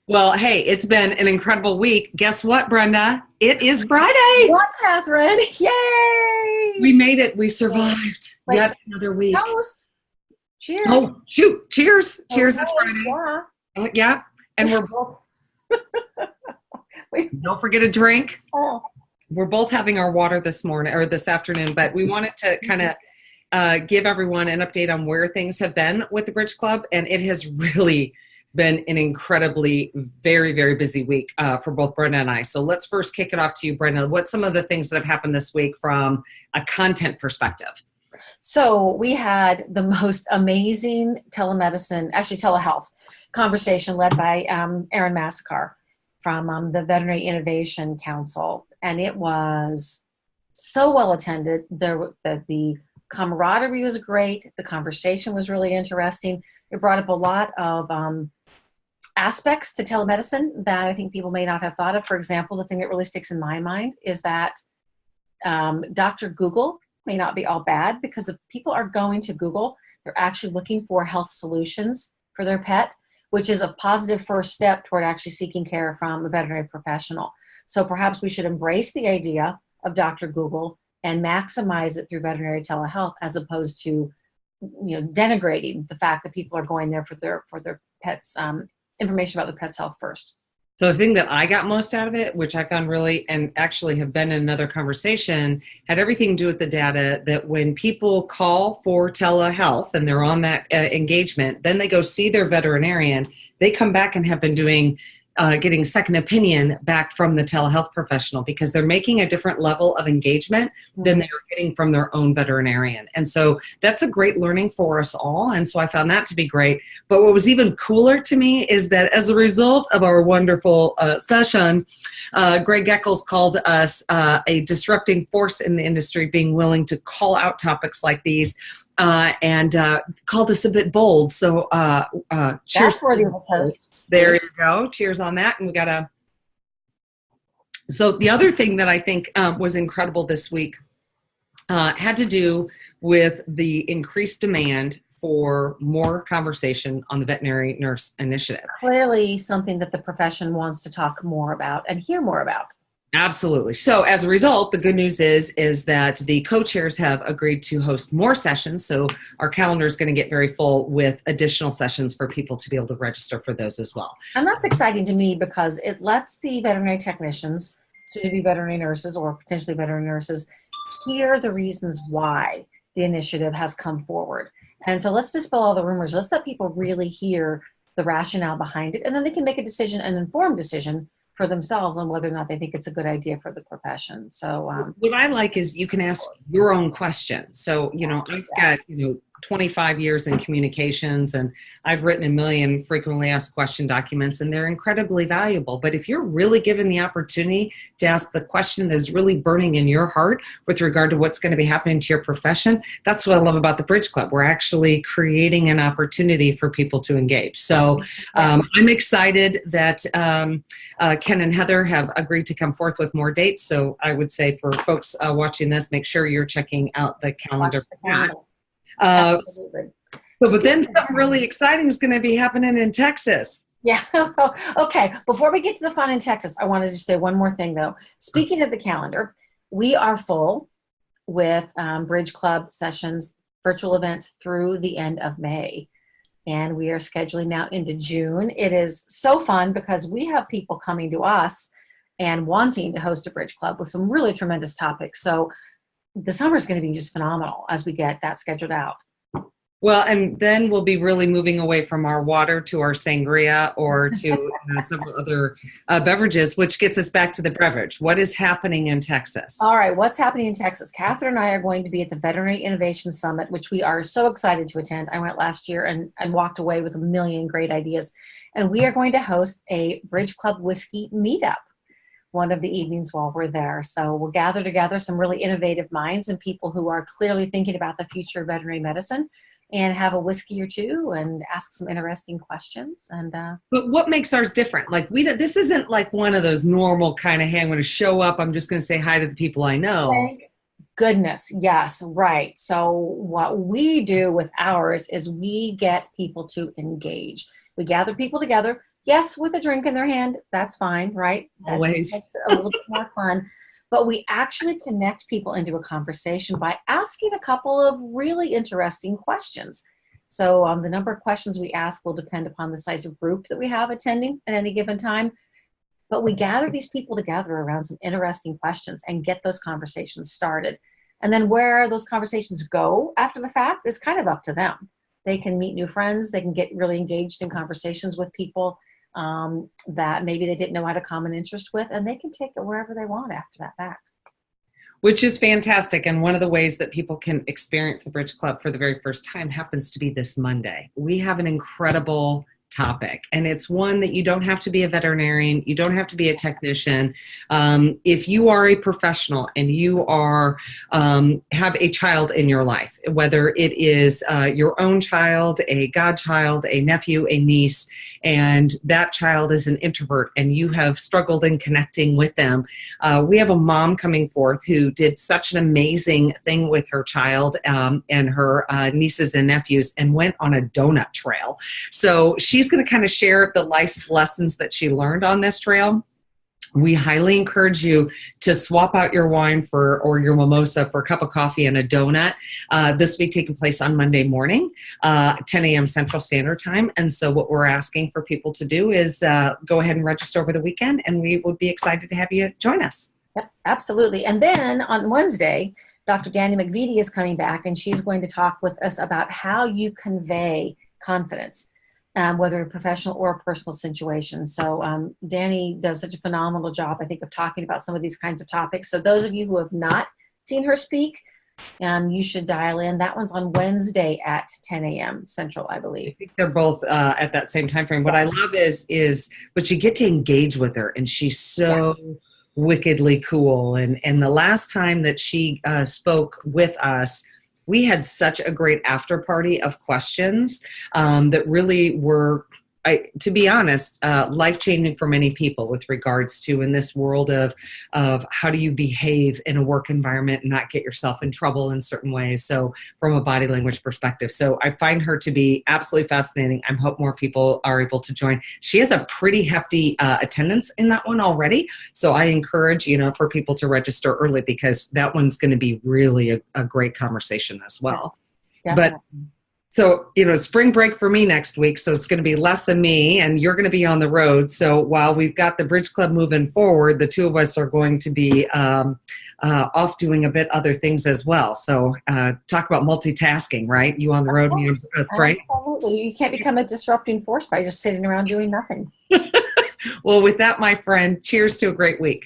Well, hey, it's been an incredible week. Guess what, Brenda? It is Friday. What, Catherine? Yay! We made it. We survived Like, yet another week. toast. Cheers. Oh, shoot. Cheers. Cheers this Okay, Friday. yeah. Yeah. And we're both, Wait. don't forget a drink. Oh. We're both having our water this morning or this afternoon, but we wanted to kind of give everyone an update on where things have been with the Bridge Club. And it has really been an incredibly, very, very busy week for both Brenda and I. So let's first kick it off to you, Brenda. What's some of the things that have happened this week from a content perspective? So we had the most amazing telehealth conversation led by Erin Massacre from the Veterinary Innovation Council. And it was so well attended. The camaraderie was great. The conversation was really interesting. It brought up a lot of aspects to telemedicine that I think people may not have thought of. For example, the thing that really sticks in my mind is that Dr. Google may not be all bad, because if people are going to Google, they're actually looking for health solutions for their pet, which is a positive first step toward actually seeking care from a veterinary professional. So perhaps we should embrace the idea of Dr. Google and maximize it through veterinary telehealth, as opposed to, denigrating the fact that people are going there for their pets' information about the pet's health first. So the thing that I got most out of it, which I found really, and actually have been in another conversation, had everything to do with the data that when people call for telehealth and they're on that engagement, then they go see their veterinarian, they come back and have been doing getting second opinion back from the telehealth professional, because they're making a different level of engagement than they're getting from their own veterinarian. And so that's a great learning for us all. And so I found that to be great. But what was even cooler to me is that as a result of our wonderful session, Greg Geckles called us a disrupting force in the industry, being willing to call out topics like these. And called us a bit bold. So cheers. That's worthy of a toast. There you go. Cheers on that. And we got so the other thing that I think was incredible this week had to do with the increased demand for more conversation on the veterinary nurse initiative. Clearly something that the profession wants to talk more about and hear more about. Absolutely. So as a result, the good news is that the co-chairs have agreed to host more sessions. So our calendar is going to get very full with additional sessions for people to be able to register for those as well. And that's exciting to me, because it lets the veterinary technicians, soon to be veterinary nurses or potentially veterinary nurses, hear the reasons why the initiative has come forward. And so let's dispel all the rumors. Let's let people really hear the rationale behind it, and then they can make a decision, an informed decision for themselves on whether or not they think it's a good idea for the profession. So what I like is you can ask your own question. So, I've got, 25 years in communications, and I've written a million frequently asked question documents, and they're incredibly valuable. But if you're really given the opportunity to ask the question that is really burning in your heart with regard to what's going to be happening to your profession, that's what I love about the Bridge Club. We're actually creating an opportunity for people to engage. So I'm excited that Ken and Heather have agreed to come forth with more dates. So I would say for folks watching this, make sure you're checking out the calendar. But then something really exciting is going to be happening in Texas. Yeah. Okay. Before we get to the fun in Texas, I wanted to say one more thing, though. Speaking of the calendar, we are full with Bridge Club sessions, virtual events through the end of May. And we are scheduling now into June. It is so fun because we have people coming to us and wanting to host a Bridge Club with some really tremendous topics. So the summer is going to be just phenomenal as we get that scheduled out. Well, and then we'll be really moving away from our water to our sangria or to several other beverages, which gets us back to the beverage. What is happening in Texas? All right, what's happening in Texas? Catherine and I are going to be at the Veterinary Innovation Summit, which we are so excited to attend. I went last year and walked away with a million great ideas. And we are going to host a Bridge Club whiskey meetup one of the evenings while we're there. So we'll gather together some really innovative minds and people who are clearly thinking about the future of veterinary medicine, and have a whiskey or two and ask some interesting questions. And but what makes ours different? Like this isn't like one of those normal kind of, hey, I'm going to show up, I'm just going to say hi to the people I know. Thank goodness. Yes, right. So what we do with ours is we get people to engage. We gather people together, yes, with a drink in their hand. That's fine, right? That Always. makes it a little bit more fun. But we actually connect people into a conversation by asking a couple of really interesting questions. So the number of questions we ask will depend upon the size of group that we have attending at any given time. But we gather these people together around some interesting questions and get those conversations started. And then where those conversations go after the fact is kind of up to them. They can meet new friends. They can get really engaged in conversations with people that maybe they didn't know had a common interest with, and they can take it wherever they want after that fact. Which is fantastic. And one of the ways that people can experience the Bridge Club for the very first time happens to be this Monday. We have an incredible topic, and it's one that you don't have to be a veterinarian, you don't have to be a technician. If you are a professional and you are have a child in your life, whether it is your own child, a godchild, a nephew, a niece, and that child is an introvert and you have struggled in connecting with them, we have a mom coming forth who did such an amazing thing with her child and her nieces and nephews and went on a donut trail. So she's going to kind of share the life lessons that she learned on this trail. We highly encourage you to swap out your wine or your mimosa for a cup of coffee and a donut. This will be taking place on Monday morning, 10 a.m. Central Standard Time. And so what we're asking for people to do is go ahead and register over the weekend, and we would be excited to have you join us. Yep, absolutely. And then on Wednesday, Dr. Danny McVitie is coming back, and she's going to talk with us about how you convey confidence. Whether a professional or a personal situation. So Danny does such a phenomenal job, I think, of talking about some of these kinds of topics. So those of you who have not seen her speak, you should dial in. That one's on Wednesday at 10 a.m. Central, I believe. I think they're both at that same time frame. What I love is, but you get to engage with her, and she's so wickedly cool. And the last time that she spoke with us, we had such a great after party of questions that really were, to be honest, life-changing for many people with regards to in this world of how do you behave in a work environment and not get yourself in trouble in certain ways. So from a body language perspective. So I find her to be absolutely fascinating. I hope more people are able to join. She has a pretty hefty attendance in that one already. So I encourage, for people to register early because that one's going to be really a great conversation as well. Definitely. But so, spring break for me next week, so it's going to be less of me, and you're going to be on the road. So while we've got the Bridge Club moving forward, the two of us are going to be off doing a bit other things as well. So talk about multitasking, right? You on the road, me on right? Absolutely. You can't become a disrupting force by just sitting around doing nothing. Well, with that, my friend, cheers to a great week.